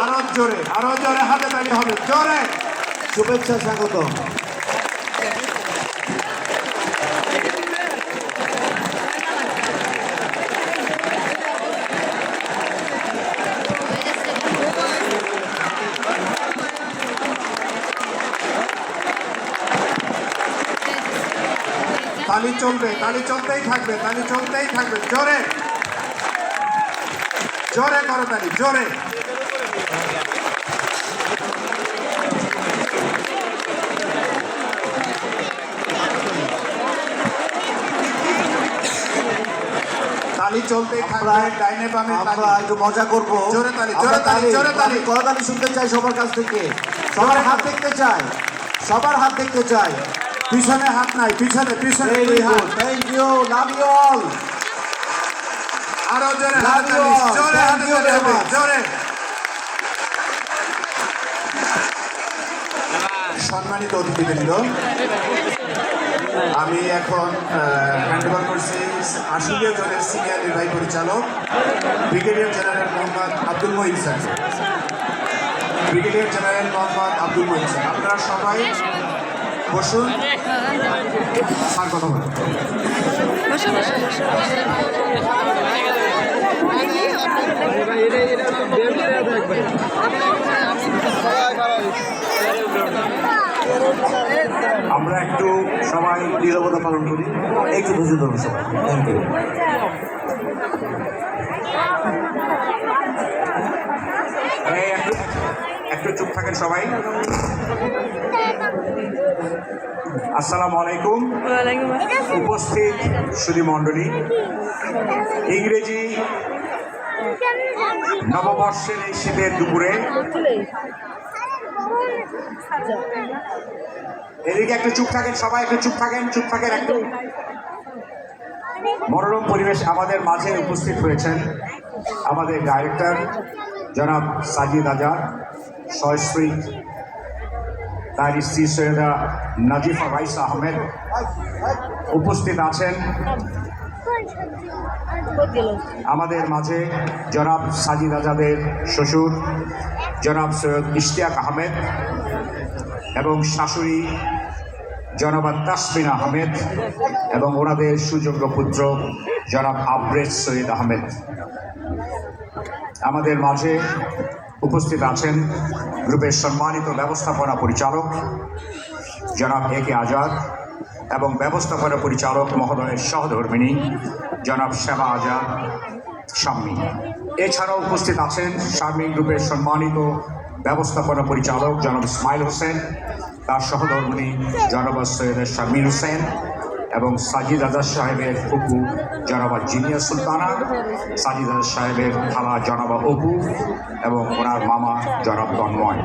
আরো জোরে হাতে তালি হবে, জোরে। শুভেচ্ছা, স্বাগত। তালি চলবে, তালি চলতেই থাকবে, তালি চলতেই থাকবে, জোরে জোরে করো তালি, জোরে। তালি চলতেই থাকবে, ডাইনে বামে আমরা একটু মজা করবো। জোরে তালি, জোরে তালি, জোরে তালি। করতালি শুনতে চাই সবার কাছ থেকে, সবার হাত দেখতে চাই, সবার হাত দেখতে চাই। পিছনে হাত নাই, পিছনে পিছনে দুই হাত। Thank you, love you all. আরো জোরে হাত তালি, জোরে হাতে তালি হবে, জোরে। সম্মানিত অতিথিবৃন্দ, আমি এখন হ্যান্ডওভার করছি 80 জনের সিনিয়র নির্বাহী পরিচালক brigadier general Mohammad Abdul Moin sir. Brigadier general Mohammad Abdul Moin sir, আপনারা সবাই বসুন, আর কথা বলুন। আমরা একটু সবাই নীরবতা পালন করি, একটু ধৈর্য ধরুন সবাই। Thank you. একটু চুপ থাকেন সবাই। আসসালামু আলাইকুম। উপস্থিত সুধী মণ্ডলী, ইংরেজি নববর্ষের এই শীতের দুপুরে এদিকে একটু চুপ থাকেন সবাই, একটু চুপ থাকেন, চুপ থাকেন একটু। মনোরম পরিবেশ আমাদের মাঝে উপস্থিত হয়েছেন আমাদের ডাইরেক্টর জনাব সাজিদ আজাদ, সহশ্রী তার স্ত্রী সৈয়দা নাজিফা রাইসা আহমেদ। উপস্থিত আছেন আমাদের মাঝে জনাব সাজিদ আজাদের শ্বশুর জনাব সৈয়দ ইশতিয়াক আহমেদ এবং শাশুড়ি জনাব তাসমিন আহমেদ এবং ওনাদের সুযোগ্য পুত্র জনাব আবরেজ সৈয়দ আহমেদ। আমাদের মাঝে উপস্থিত আছেন গ্রুপের সম্মানিত ব্যবস্থাপনা পরিচালক জনাব এ কে আজাদ এবং ব্যবস্থাপনা পরিচালক মহোদয়ের সহধর্মিণী জনাব শ্যামা আজাদ শাম্মী। এছাড়াও উপস্থিত আছেন শাম্মী গ্রুপের সম্মানিত ব্যবস্থাপনা পরিচালক জনাব ইসমাইল হোসেন, তার সহধর্মিণী জনাব সৈয়দ শামীর হোসেন এবং সাজিদ আজাদ সাহেবের ফুপু জনাবা জিনিয়া সুলতানা, সাজিদ আজাদ সাহেবের খালা জনাবা অপু এবং ওনার মামা জনাব তন্ময়,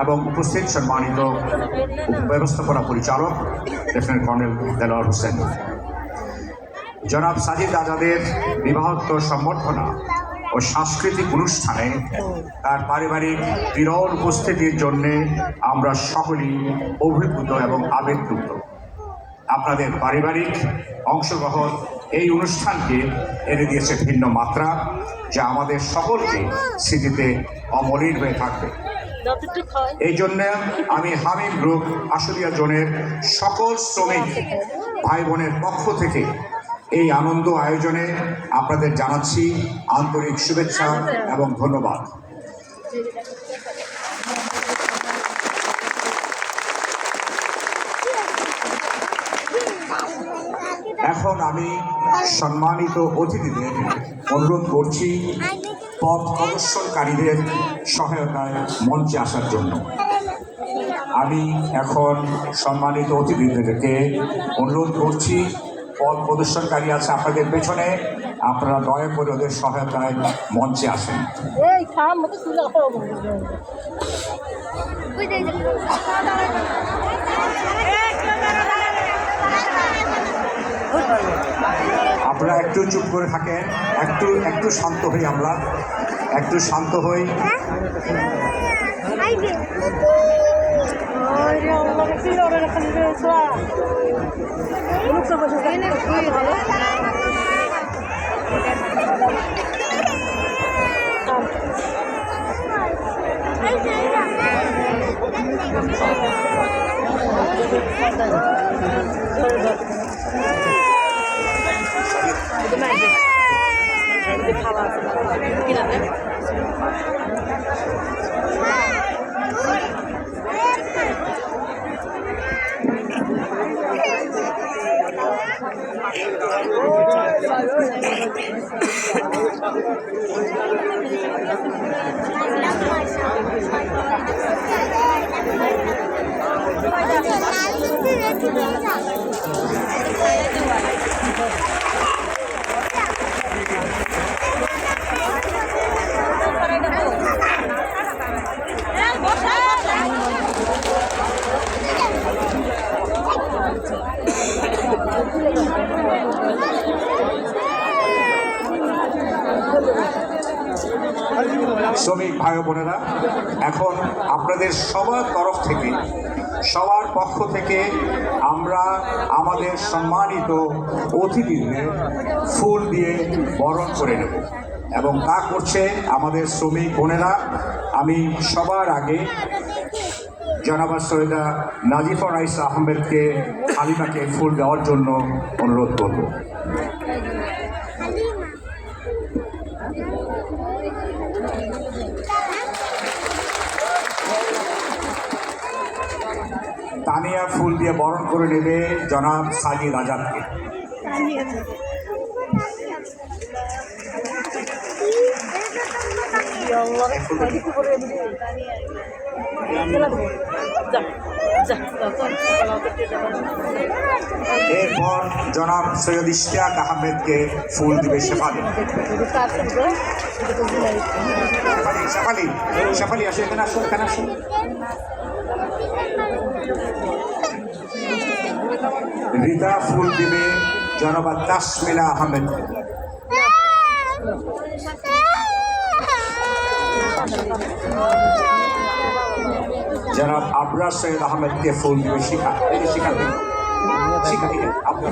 এবং উপস্থিত সম্মানিত ব্যবস্থাপনা পরিচালক লেফটেন্যান্ট কর্নেল দেলোয়ার হোসেন। জনাব সাজিদ আজাদের বিবাহোত্তর সম্বর্ধনা ও সাংস্কৃতিক অনুষ্ঠানে তার পারিবারিক বিরল উপস্থিতির জন্যে আমরা সকলেই অভিভূত এবং আবেগপ্লুত। আপনাদের পারিবারিক অংশগ্রহণ এই অনুষ্ঠানকে এনে দিয়েছে ভিন্ন মাত্রা, যা আমাদের সকলকে স্মৃতিতে অমলিন হয়ে থাকবে। এই জন্য আমি হামিম গ্রুপ আশুলিয়া জোনের সকল শ্রমিক ভাই বোনের পক্ষ থেকে এই আনন্দ আয়োজনে আপনাদের জানাচ্ছি আন্তরিক শুভেচ্ছা এবং ধন্যবাদ। এখন আমি সম্মানিত অতিথিদের অনুরোধ করছি পথ প্রদর্শনকারীদের সহায়তায় মঞ্চে আসার জন্য। আমি এখন সম্মানিত অতিথিদেরকে অনুরোধ করছি, পথ প্রদর্শনকারী আছে আপনাদের পেছনে, আপনারা দয়া করে ওদের সহায়তায় মঞ্চে আসেন। আপনারা একটু চুপ করে থাকেন, একটু শান্ত হই, আমরা একটু শান্ত হই। শ্রমিক ভাই বোনেরা, এখন আপনাদের সবার তরফ থেকে, সবার পক্ষ থেকে আমরা আমাদের সম্মানিত অতিথিদের ফুল দিয়ে বরণ করে নেব এবং তা করছে আমাদের শ্রমিক বোনেরা। আমি সবার আগে জনাবা সৈয়দা নাজিফা রাইসা আহমেদকে হালিমাকে ফুল দেওয়ার জন্য অনুরোধ করব। তানিয়া ফুল দিয়ে বরণ করে নেবে জনাব সাজিদ আজাদকে। এরপর জনাব সৈয়দ ইশতিয়াক আহমেদকে ফুল দিবে শেফালি। শেফালি শেফালি আসো, এখানে আসো, এখানে আসো। রিতা ফুল দিবে জনাবা তাসমিনা আহমেদ। জনাব আবরার সৈয়দ আহমেদকে ফুল দিবে শিখা। এই যে শিখা দিবে, শিখা দিবে আবরার।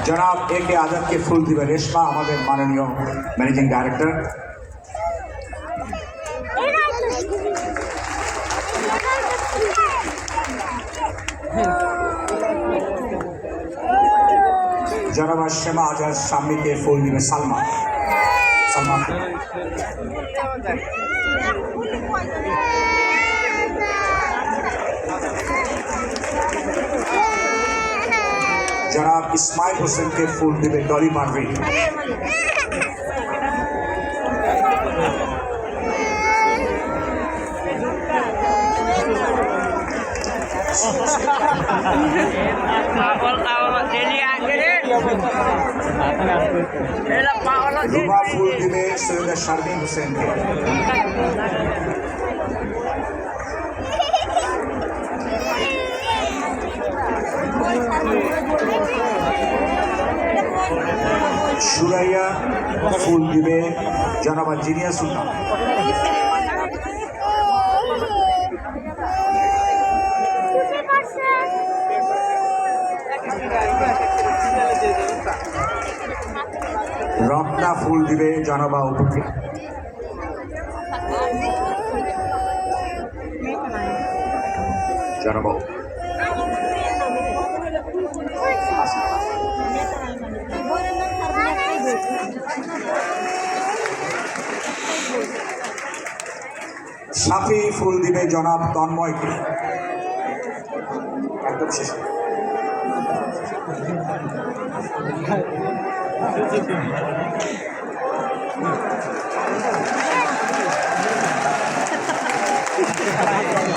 জনাব এ কে আজাদকে ফুল দিবে রেশমা, আমাদের মাননীয় ম্যানেজিং ডাইরেক্টর। জনাব শেমা আজাদ স্বামীকে ফুল দিবে সালমা। সালমা জনাব ইসমাইল হোসেনকে ফুল দিবে ডলি পারভিন। রুমা ফুল দিবে সৈয়দা শারমিন হোসেনকে। সুরাইয়া ফুল দিবে জনাবা জিনিয়া সুলতান। রত্না ফুল দিবে জনাবা উপকে। জনাবা সাফি ফুল দিবে জনাব তন্ময়কে। একদম শেষ।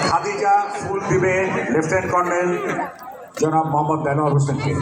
খাদিজা ফুল দিবে লেফটেন্যান্ট কর্নেল জনাব মোহাম্মদ দেলোয়ার হোসেনকে।